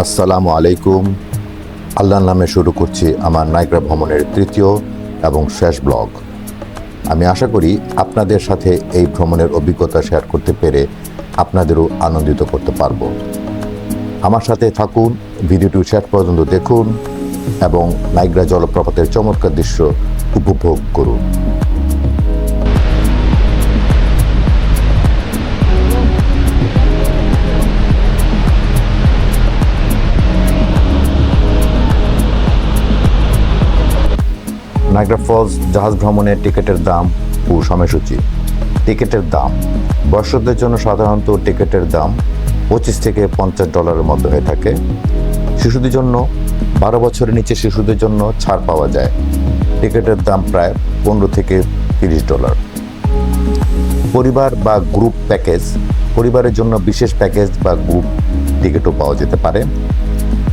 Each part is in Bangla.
আসসালামু আলাইকুম। আল্লাহর নামে শুরু করছি আমার নায়গ্রা ভ্রমণের তৃতীয় এবং শেষ ব্লগ। আমি আশা করি আপনাদের সাথে এই ভ্রমণের অভিজ্ঞতা শেয়ার করতে পেরে আপনাদেরও আনন্দিত করতে পারবো। আমার সাথে থাকুন, ভিডিওটি শেষ পর্যন্ত দেখুন এবং নায়গ্রা জলপ্রপাতের চমৎকার দৃশ্য উপভোগ করুন। নায়গ্রা ফলস জাহাজ ভ্রমণের টিকিটের দাম ও সময়সূচি। টিকিটের দাম বয়স্কদের জন্য সাধারণত টিকিটের দাম $25 থেকে $50 মধ্যে হয়ে থাকে। শিশুদের জন্য 12 বছরের নিচে শিশুদের জন্য ছাড় পাওয়া যায়। টিকিটের দাম প্রায় $15 থেকে $30। পরিবার বা গ্রুপ প্যাকেজ, পরিবারের জন্য বিশেষ প্যাকেজ বা গ্রুপ টিকিটও পাওয়া যেতে পারে,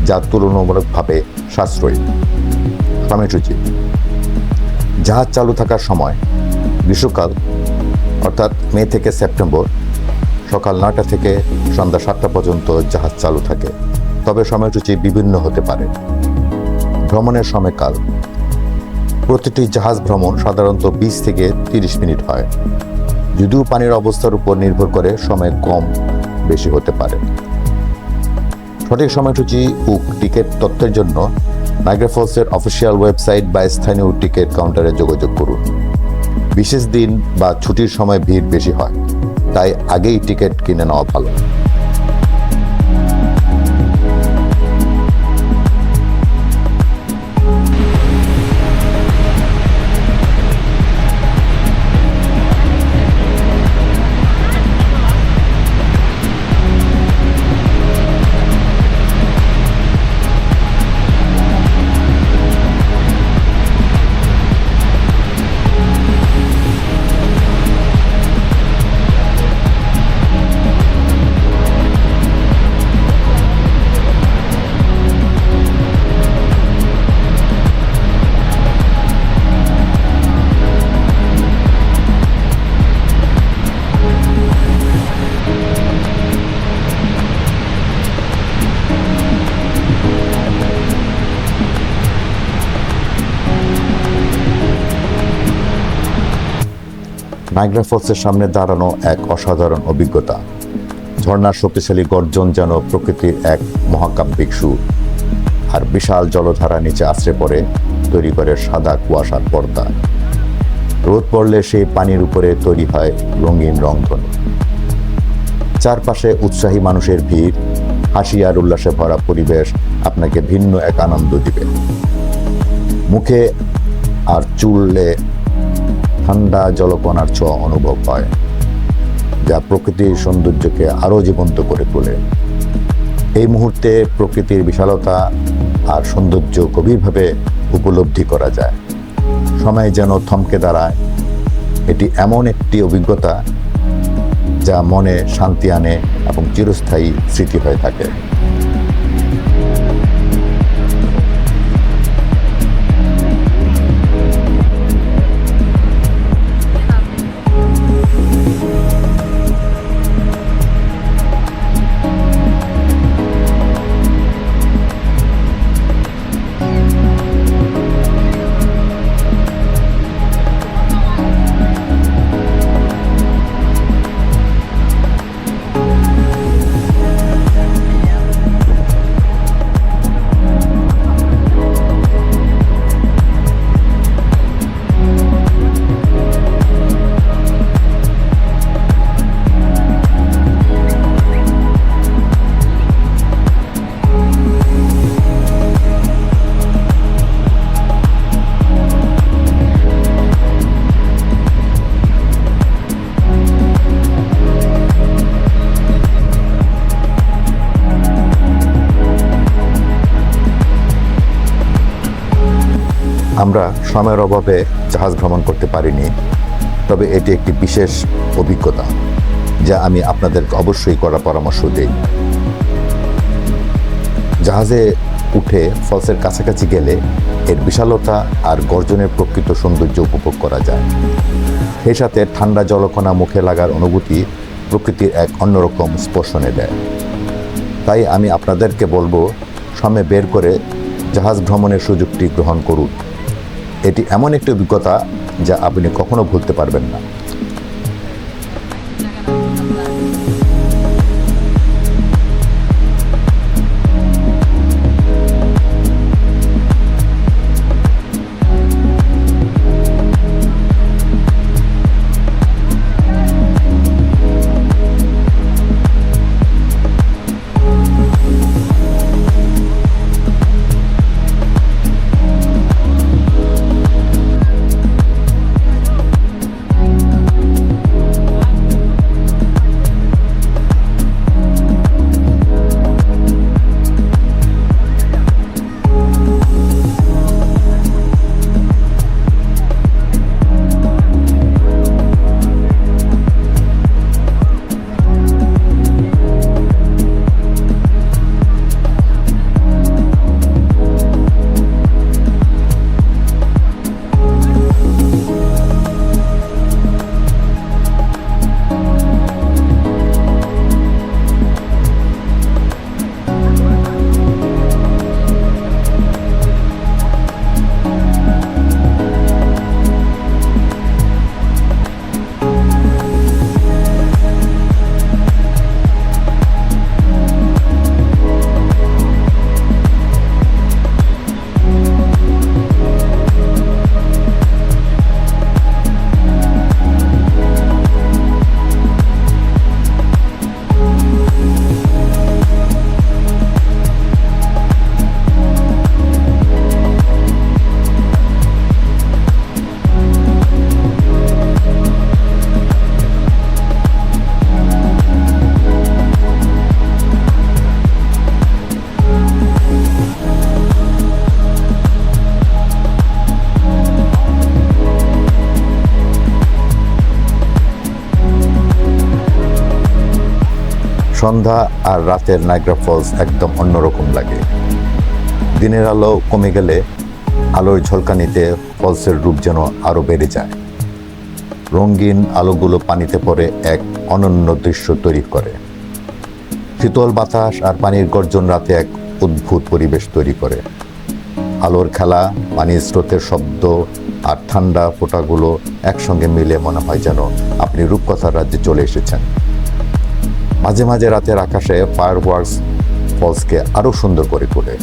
যা তুলনামূলকভাবে সাশ্রয়ী। সময়সূচি: জাহাজ চালু থাকার সময় গ্রীষ্মকাল অর্থাৎ মে থেকে সেপ্টেম্বর সকাল 9টা থেকে সন্ধ্যা 7টা পর্যন্ত জাহাজ চালু থাকে, তবে সময়সূচি বিভিন্ন হতে পারে। ভ্রমণের সময়কাল: প্রতিটি জাহাজ ভ্রমণ সাধারণত 20 থেকে 30 মিনিট হয়, যদিও পানির অবস্থার উপর নির্ভর করে সময় কম বেশি হতে পারে। সঠিক সময়সূচি ও টিকিট তথ্যের জন্য নায়গ্রা ফলসের অফিসিয়াল ওয়েবসাইট বা স্থানীয় টিকিট কাউন্টারে যোগাযোগ করুন। বিশেষ দিন বা ছুটির সময় ভিড় বেশি হয়, তাই আগেই টিকিট কিনে নেওয়া ভালো। নায়গ্রা ফলসের সামনে দাঁড়ানো এক অসাধারণ অভিজ্ঞতা। ঝর্ণার শক্তিশালী গর্জন যেন প্রকৃতির এক মহাকাব্যিক সুর, আর বিশাল জলধারা নিচে আছড়ে পড়ে তৈরি করে সাদা কুয়াশার পর্দা। রোদ পড়লে সেই পানির উপরে তৈরি হয় রঙিন রংধনু। চারপাশে উৎসাহী মানুষের ভিড়, হাসি আর উল্লাসে ভরা পরিবেশ আপনাকে ভিন্ন এক আনন্দ দিবে। মুখে আর চুলে ঠান্ডা জলকণার ছোঁয়া অনুভব হয়, যা প্রকৃতির সৌন্দর্যকে আরও জীবন্ত করে তোলে। এই মুহূর্তে প্রকৃতির বিশালতা আর সৌন্দর্য গভীরভাবে উপলব্ধি করা যায়। সময় যেন থমকে দাঁড়ায়। এটি এমন একটি অভিজ্ঞতা যা মনে শান্তি আনে এবং চিরস্থায়ী স্মৃতি হয়ে থাকে। আমরা সময়ের অভাবে জাহাজ ভ্রমণ করতে পারিনি, তবে এটি একটি বিশেষ অভিজ্ঞতা যা আমি আপনাদেরকে অবশ্যই করার পরামর্শ দিই। জাহাজে উঠে ফলসের কাছাকাছি গেলে এর বিশালতা আর গর্জনের প্রকৃত সৌন্দর্য উপভোগ করা যায়। সেই সাথে ঠান্ডা জলকণা মুখে লাগার অনুভূতি প্রকৃতির এক অন্যরকম স্পর্শনে দেয়। তাই আমি আপনাদেরকে বলবো সময় বের করে জাহাজ ভ্রমণের সুযোগটি গ্রহণ করুন। এটি এমন একটি অভিজ্ঞতা যা আপনি কখনো ভুলতে পারবেন না। সন্ধ্যা আর রাতের নায়াগ্রা ফলস একদম অন্যরকম লাগে। দিনের আলো কমে গেলে আলোর ঝলকানিতে ফলসের রূপ যেন আরও বেড়ে যায়। রঙিন আলোগুলো পানিতে পড়ে এক অনন্য দৃশ্য তৈরি করে। শীতল বাতাস আর পানির গর্জন রাতে এক অদ্ভুত পরিবেশ তৈরি করে। আলোর খেলা, পানির স্রোতের শব্দ আর ঠান্ডা ফোঁটাগুলো একসঙ্গে মিলে মনে হয় যেন আপনি রূপকথার রাজ্যে চলে এসেছেন। মাঝে মাঝে রাতের আকাশে ফায়ারওয়ার্কস ফলসকে আরও সুন্দর করে তোলে।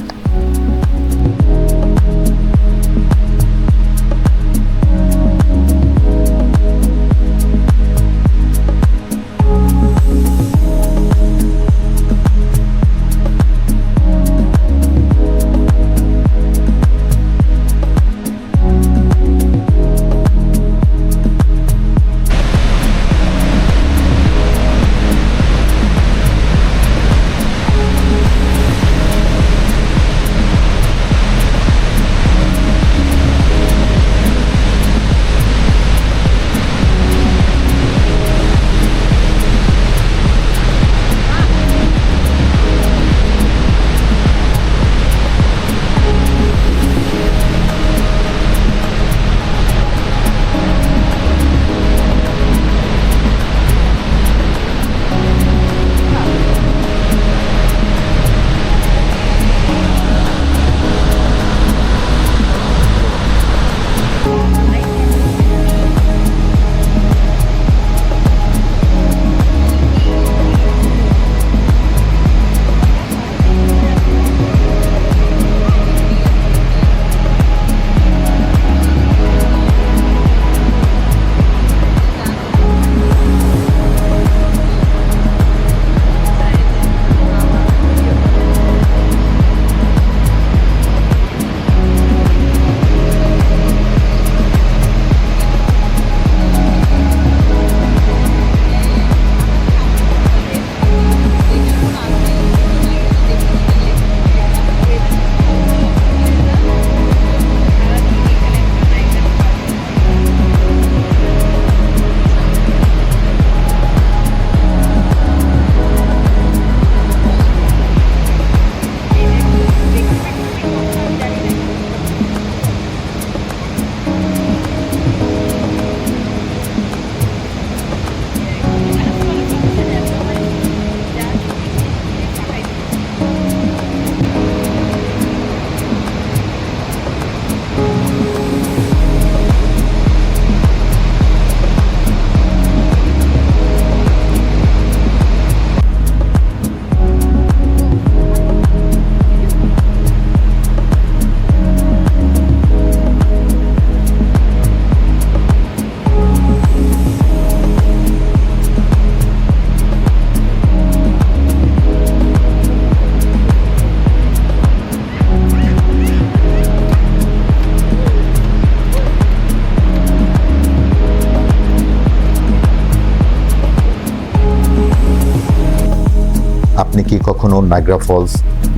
আপনি কি কখনো নায়াগ্রা ফলস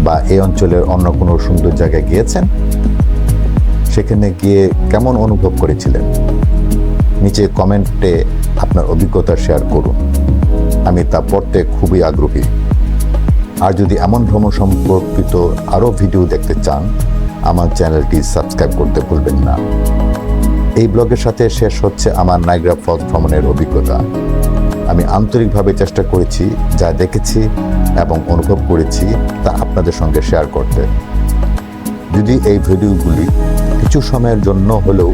বা এই অঞ্চলের অন্য কোনো সুন্দর জায়গায় গিয়েছেন? সেখানে গিয়ে কেমন অনুভব করেছিলেন? নিচে কমেন্টে আপনার অভিজ্ঞতা শেয়ার করুন। আমি তা পড়তে খুবই আগ্রহী। আর যদি এমন ভ্রমণ সম্পর্কিত আরও ভিডিও দেখতে চান, আমার চ্যানেলটি সাবস্ক্রাইব করতে ভুলবেন না। এই ব্লগের সাথে শেষ হচ্ছে আমার নায়াগ্রা ফলস ভ্রমণের অভিজ্ঞতা। আমি আন্তরিকভাবে চেষ্টা করেছি যা দেখেছি এবং অনুভব করেছি তা আপনাদের সঙ্গে শেয়ার করতে। যদি এই ভিডিওগুলি কিছু সময়ের জন্য হলেও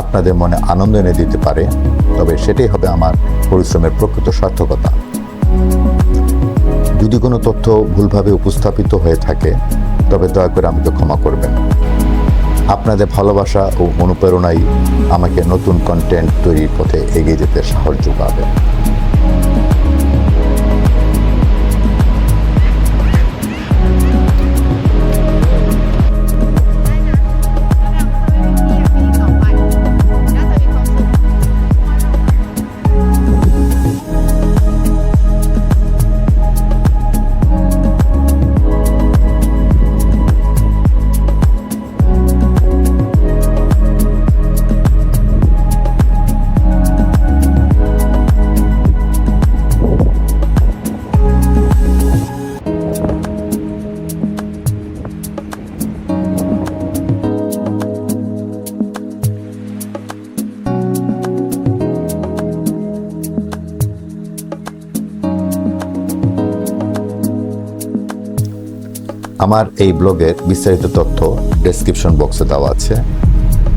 আপনাদের মনে আনন্দ এনে দিতে পারে, তবে সেটাই হবে আমার পরিশ্রমের প্রকৃত সার্থকতা। যদি কোনো তথ্য ভুলভাবে উপস্থাপিত হয়ে থাকে, তবে দয়া করে আমাকে ক্ষমা করবেন। আপনাদের ভালোবাসা ও অনুপ্রেরণাই আমাকে নতুন কন্টেন্ট তৈরির পথে এগিয়ে যেতে সাহস যোগাবে। আমার এই ব্লগের বিস্তারিত তথ্য ডেসক্রিপশন বক্সে দেওয়া আছে।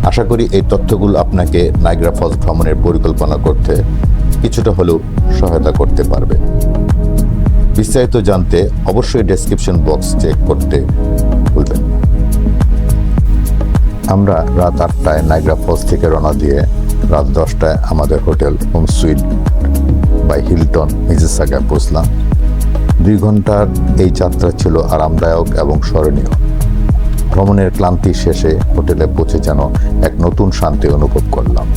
আশা করি এই তথ্যগুলো আপনাকে নায়াগ্রা ফলস ভ্রমণের পরিকল্পনা করতে কিছুটা হলেও সহায়তা করতে পারবে। বিস্তারিত জানতে অবশ্যই ডেসক্রিপশন বক্স চেক করতে ভুলবেন না। আমরা রাত 8টায় নায়াগ্রা ফলস থেকে রওনা দিয়ে রাত 10টায় আমাদের hotel home suite by Hilton মিসিসাগায় পৌঁছলাম। 2 ঘন্টার এই যাত্রা ছিল আরামদায়ক এবং স্মরণীয়। ভ্রমণের ক্লান্তি শেষে হোটেলে পৌঁছে যেন এক নতুন শান্তি অনুভব করলাম।